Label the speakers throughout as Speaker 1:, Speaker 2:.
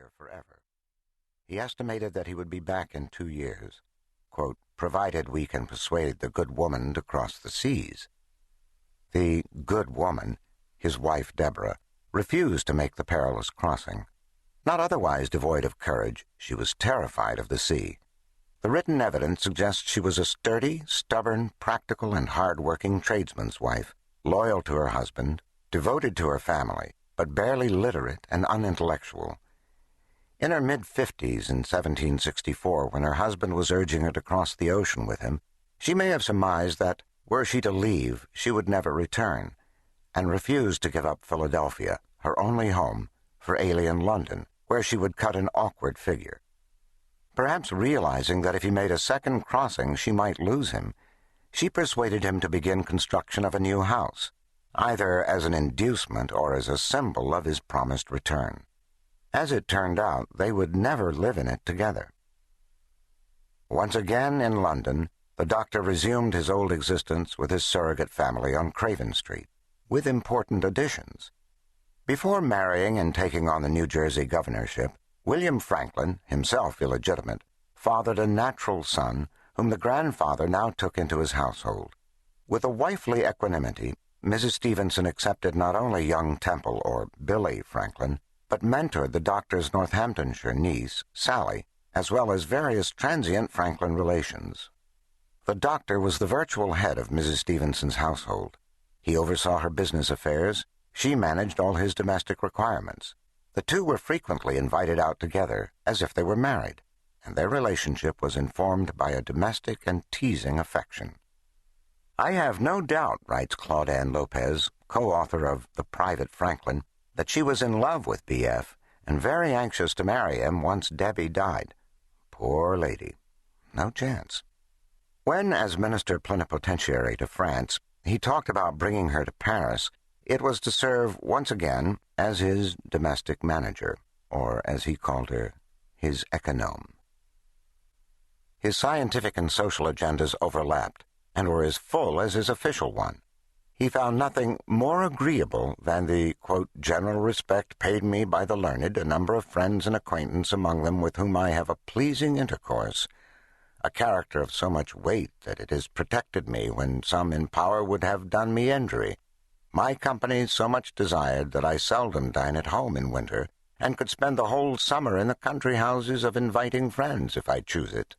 Speaker 1: disappear forever. He estimated that he would be back in 2 years, quote, provided we can persuade the good woman to cross the seas. The good woman, his wife Deborah, refused to make the perilous crossing. Not otherwise devoid of courage, she was terrified of the sea. The written evidence suggests she was a sturdy, stubborn, practical, and hard-working tradesman's wife, loyal to her husband, devoted to her family, but barely literate and unintellectual. In her mid-50s in 1764, when her husband was urging her to cross the ocean with him, she may have surmised that, were she to leave, she would never return, and refused to give up Philadelphia, her only home, for alien London, where she would cut an awkward figure. Perhaps realizing that if he made a second crossing she might lose him, she persuaded him to begin construction of a new house, either as an inducement or as a symbol of his promised return. As it turned out, they would never live in it together. Once again in London, the doctor resumed his old existence with his surrogate family on Craven Street, with important additions. Before marrying and taking on the New Jersey governorship, William Franklin, himself illegitimate, fathered a natural son whom the grandfather now took into his household. With a wifely equanimity, Mrs. Stevenson accepted not only young Temple, or Billy Franklin, but mentored the doctor's Northamptonshire niece, Sally, as well as various transient Franklin relations. The doctor was the virtual head of Mrs. Stevenson's household. He oversaw her business affairs. She managed all his domestic requirements. The two were frequently invited out together, as if they were married, and their relationship was informed by a domestic and teasing affection. I have no doubt, writes Claudine Lopez, co-author of The Private Franklin, that she was in love with B.F. and very anxious to marry him once Debbie died. Poor lady. No chance. When, as minister plenipotentiary to France, he talked about bringing her to Paris, it was to serve once again as his domestic manager, or as he called her, his econome. His scientific and social agendas overlapped, and were as full as his official one. He found nothing more agreeable than the, quote, general respect paid me by the learned, a number of friends and acquaintance among them with whom I have a pleasing intercourse, a character of so much weight that it has protected me when some in power would have done me injury. My company so much desired that I seldom dine at home in winter, and could spend the whole summer in the country houses of inviting friends if I choose it.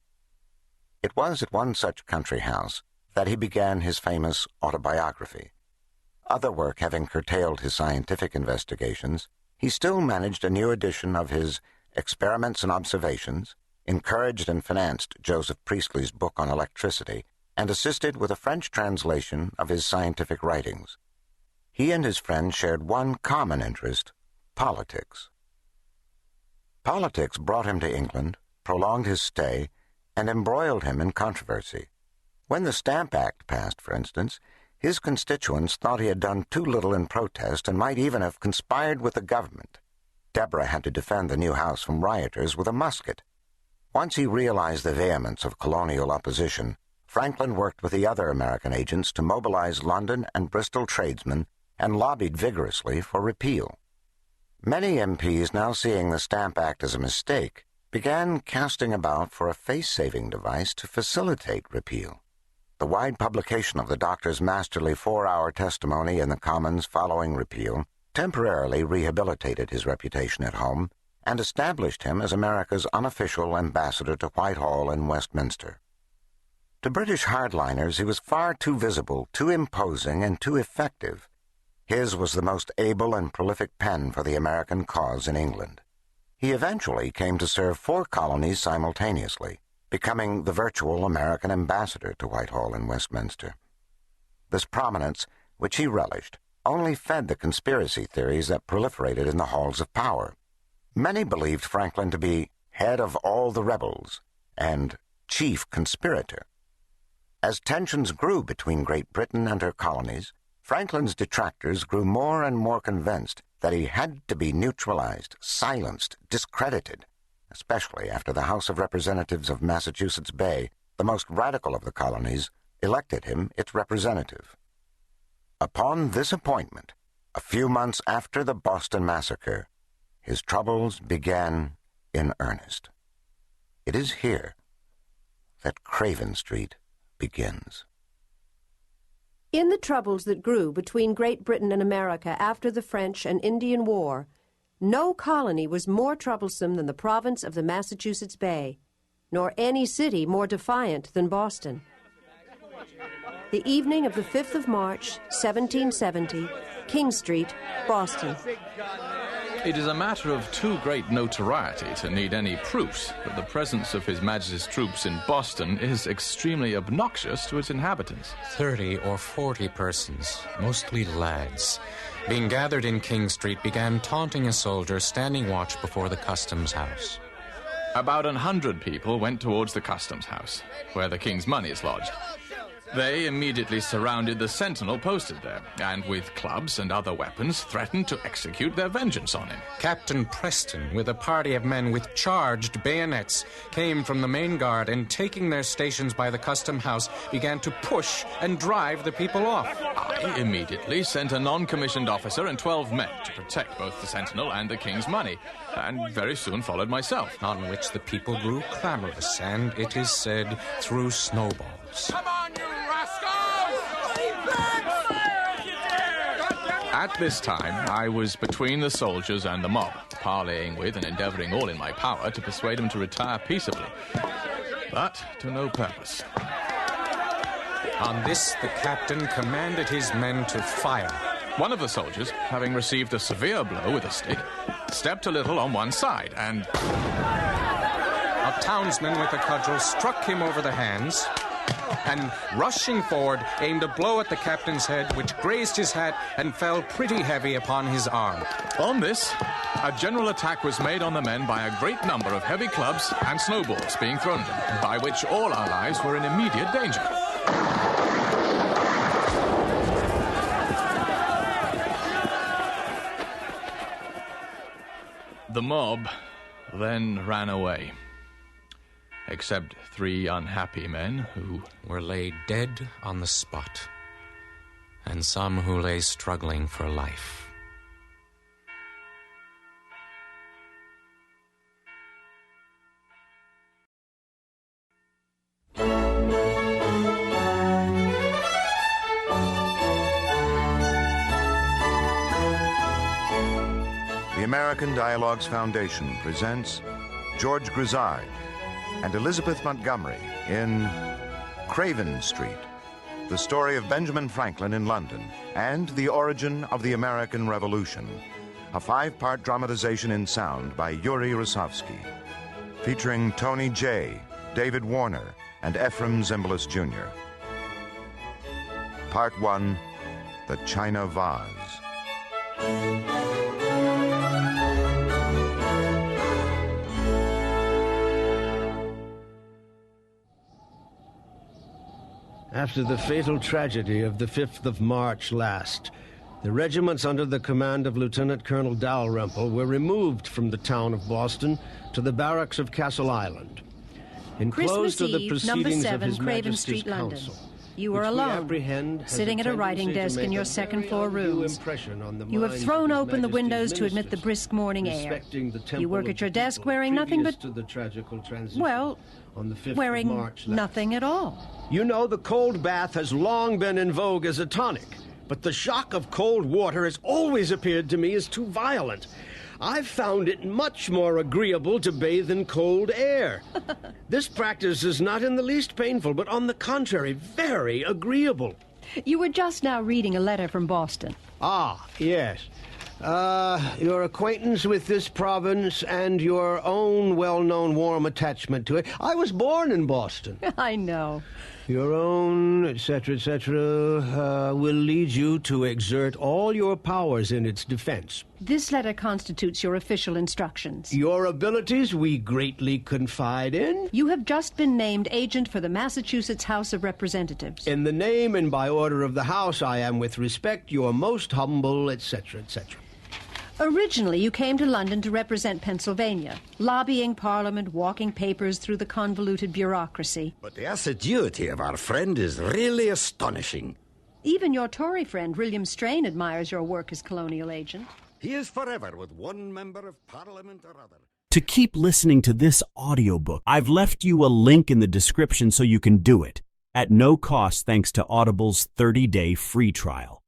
Speaker 1: It was at one such country house that he began his famous autobiography. Other work having curtailed his scientific investigations, he still managed a new edition of his Experiments and Observations, encouraged and financed Joseph Priestley's book on electricity, and assisted with a French translation of his scientific writings. He and his friends shared one common interest, politics. Politics brought him to England, prolonged his stay, and embroiled him in controversy. When the Stamp Act passed, for instance, his constituents thought he had done too little in protest and might even have conspired with the government. Deborah had to defend the new house from rioters with a musket. Once he realized the vehemence of colonial opposition, Franklin worked with the other American agents to mobilize London and Bristol tradesmen and lobbied vigorously for repeal. Many MPs, now seeing the Stamp Act as a mistake, began casting about for a face-saving device to facilitate repeal. The wide publication of the doctor's masterly 4-hour testimony in the Commons following repeal temporarily rehabilitated his reputation at home and established him as America's unofficial ambassador to Whitehall and Westminster. To British hardliners, he was far too visible, too imposing, and too effective. His was the most able and prolific pen for the American cause in England. He eventually came to serve 4 colonies simultaneously, becoming the virtual American ambassador to Whitehall and Westminster. This prominence, which he relished, only fed the conspiracy theories that proliferated in the halls of power. Many believed Franklin to be head of all the rebels and chief conspirator. As tensions grew between Great Britain and her colonies, Franklin's detractors grew more and more convinced that he had to be neutralized, silenced, discredited, especially after the House of Representatives of Massachusetts Bay, the most radical of the colonies, elected him its representative. Upon this appointment, a few months after the Boston Massacre, his troubles began in earnest. It is here that Craven Street begins.
Speaker 2: In the troubles that grew between Great Britain and America after the French and Indian War, no colony was more troublesome than the province of the Massachusetts Bay, nor any city more defiant than Boston. The evening of the 5th of March, 1770, King Street, Boston.
Speaker 3: It is a matter of too great notoriety to need any proofs that the presence of His Majesty's troops in Boston is extremely obnoxious to its inhabitants.
Speaker 4: 30 or 40 persons, mostly lads, being gathered in King Street, began taunting a soldier standing watch before the customs house.
Speaker 3: About 100 people went towards the customs house, where the king's money is lodged. They immediately surrounded the sentinel posted there, and with clubs and other weapons threatened to execute their vengeance on him.
Speaker 4: Captain Preston, with a party of men with charged bayonets, came from the main guard and, taking their stations by the custom house, began to push and drive the people off.
Speaker 3: I immediately sent a non-commissioned officer and 12 men to protect both the sentinel and the king's money, and very soon followed myself.
Speaker 4: On which the people grew clamorous, and, it is said, threw snowballs.
Speaker 3: Come on, you rascals! At this time, I was between the soldiers and the mob, parleying with and endeavoring all in my power to persuade them to retire peaceably. But to no purpose.
Speaker 4: On this, the captain commanded his men to fire.
Speaker 3: One of the soldiers, having received a severe blow with a stick, stepped a little on one side and...
Speaker 4: A townsman with a cudgel struck him over the hands and, rushing forward, aimed a blow at the captain's head, which grazed his hat and fell pretty heavy upon his arm.
Speaker 3: On this, a general attack was made on the men by a great number of heavy clubs and snowballs being thrown at them, by which all our lives were in immediate danger. The mob then ran away, except 3 unhappy men who
Speaker 4: were laid dead on the spot, and some who lay struggling for life.
Speaker 5: The American Dialogues Foundation presents George Grizzard and Elizabeth Montgomery in Craven Street, the story of Benjamin Franklin in London and the origin of the American Revolution, a 5-part dramatization in sound by Yuri Rasovsky, featuring Tony Jay, David Warner, and Ephraim Zimbalist Jr. Part 1, The China Vase.
Speaker 6: After the fatal tragedy of the 5th of March last, the regiments under the command of Lieutenant Colonel Dalrymple were removed from the town of Boston to the barracks of Castle Island. Enclosed are the proceedings of His
Speaker 2: Craven
Speaker 6: Majesty's
Speaker 2: Street, London.
Speaker 6: Council,
Speaker 2: You are alone, sitting at a writing desk in your second-floor rooms. You have thrown open the windows to admit the brisk morning air. You work at your desk wearing nothing but, well, wearing nothing at all.
Speaker 6: You know, the cold bath has long been in vogue as a tonic, but the shock of cold water has always appeared to me as too violent. I've found it much more agreeable to bathe in cold air. This practice is not in the least painful, but on the contrary, very agreeable.
Speaker 2: You were just now reading a letter from Boston.
Speaker 6: Ah, yes. Your acquaintance with this province and your own well-known warm attachment to it. I was born in Boston.
Speaker 2: I know.
Speaker 6: Your own, etc., will lead you to exert all your powers in its defense.
Speaker 2: This letter constitutes your official instructions.
Speaker 6: Your abilities we greatly confide in.
Speaker 2: You have just been named agent for the Massachusetts House of Representatives.
Speaker 6: In the name and by order of the House, I am with respect your most humble, etc., etc.
Speaker 2: Originally, you came to London to represent Pennsylvania, lobbying Parliament, walking papers through the convoluted bureaucracy.
Speaker 7: But the assiduity of our friend is really astonishing.
Speaker 2: Even your Tory friend, William Strain, admires your work as colonial agent.
Speaker 7: He is forever with one member of Parliament or other.
Speaker 8: to keep listening to this audiobook. I've left you a link in the description so you can do it, at no cost thanks to Audible's 30-day free trial.